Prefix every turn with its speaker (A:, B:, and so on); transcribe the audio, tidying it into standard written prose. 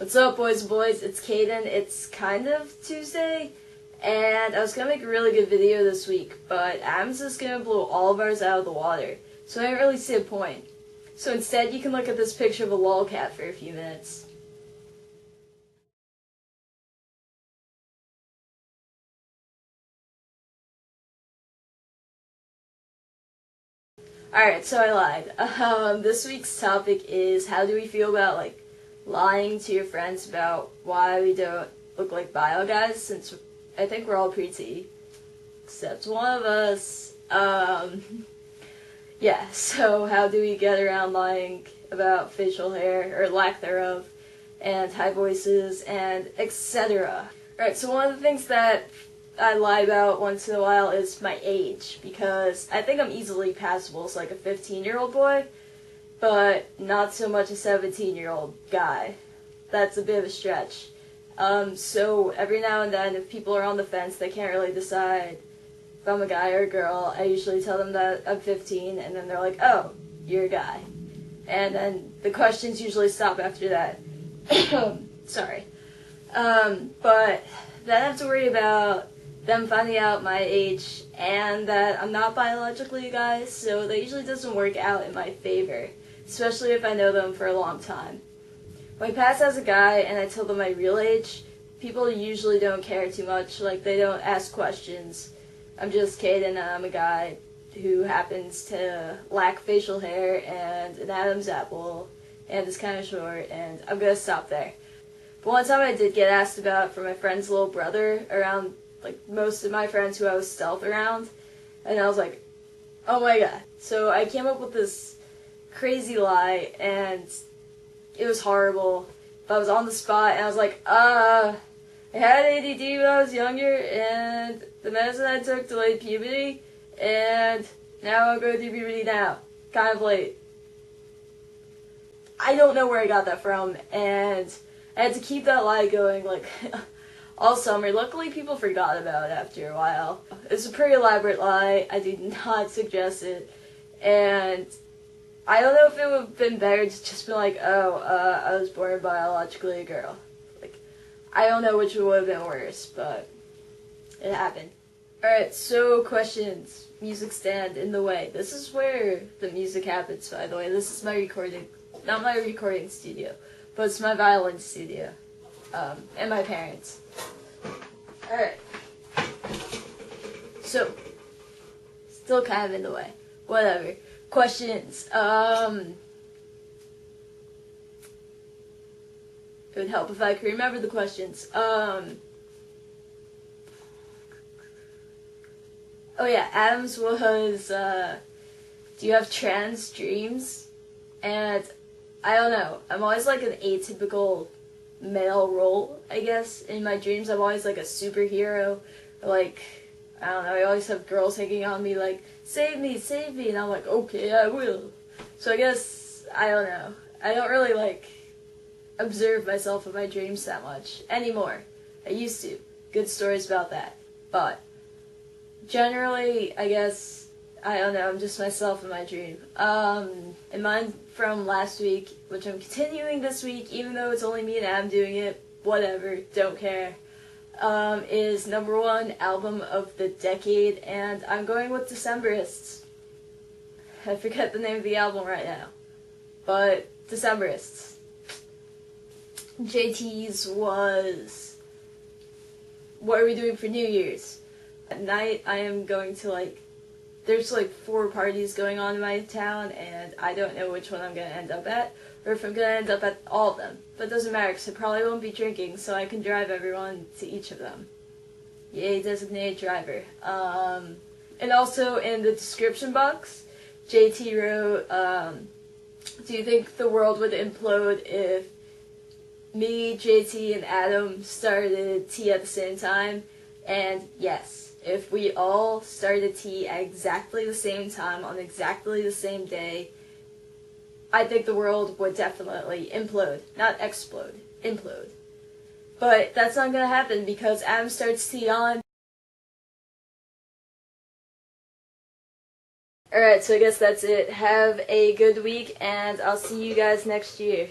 A: What's up, boys and boys? It's Caden. It's kind of Tuesday, and I was gonna make a really good video this week, but Adam's just gonna blow all of ours out of the water, so I didn't really see a point. So instead, you can look at this picture of a lolcat for a few minutes. Alright, so I lied. This week's topic is how do we feel about, lying to your friends about why we don't look like bio guys, since I think we're all pretty, except one of us. Yeah, so how do we get around lying about facial hair, or lack thereof, and high voices, and etc. Alright, so one of the things that I lie about once in a while is my age, because I think I'm easily passable as like a 15-year-old boy, but not so much a 17-year-old guy. That's a bit of a stretch. So every now and then, if people are on the fence, they can't really decide if I'm a guy or a girl, I usually tell them that I'm 15, and then they're like, oh, you're a guy. And then the questions usually stop after that. Sorry. But then I have to worry about them finding out my age and that I'm not biologically a guy, so that usually doesn't work out in my favor, especially if I know them for a long time. When I pass as a guy and I tell them my real age, people usually don't care too much, like they don't ask questions. I'm just Caden and I'm a guy who happens to lack facial hair and an Adam's apple and is kind of short, and I'm gonna stop there. But one time I did get asked about from my friend's little brother around most of my friends who I was stealth around, and I was like, oh my god. So I came up with this crazy lie, and it was horrible, but I was on the spot, and I was like, I had ADD when I was younger, and the medicine I took delayed puberty, and now I'm going through puberty now. Kind of late. I don't know where I got that from, and I had to keep that lie going, all summer. Luckily, people forgot about it after a while. It's a pretty elaborate lie. I do not suggest it, and I don't know if it would have been better to just be like, I was born biologically a girl. I don't know which would have been worse, but it happened. Alright, so questions. Music stand in the way. This is where the music happens, by the way. This is my recording, not my recording studio, but it's my violin studio, and my parents. Alright. So, still kind of in the way. Whatever. Questions. It would help if I could remember the questions. Oh yeah, Adams was, do you have trans dreams? And I don't know, I'm always like an atypical male role, I guess, in my dreams. I'm always like a superhero, I don't know, I always have girls hanging on me like, save me, and I'm like, okay, I will. So I guess, I don't know, I don't really observe myself in my dreams that much anymore. I used to. Good stories about that. But generally, I guess, I don't know, I'm just myself in my dream. And mine from last week, which I'm continuing this week, even though it's only me and Adam doing it, whatever, don't care, is #1 album of the decade, and I'm going with Decemberists. I forget the name of the album right now, but Decemberists. JT's was What Are We Doing for New Year's? At night, I am going to, there's 4 parties going on in my town, and I don't know which one I'm going to end up at, or if I'm going to end up at all of them. But it doesn't matter, because I probably won't be drinking, so I can drive everyone to each of them. Yay, designated driver. And also, in the description box, JT wrote, do you think the world would implode if me, JT, and Adam started tea at the same time? And yes, if we all started tea at exactly the same time on exactly the same day, I think the world would definitely implode. Not explode, implode. But that's not gonna happen because Adam starts tea on. Alright, so I guess that's it. Have a good week, and I'll see you guys next year.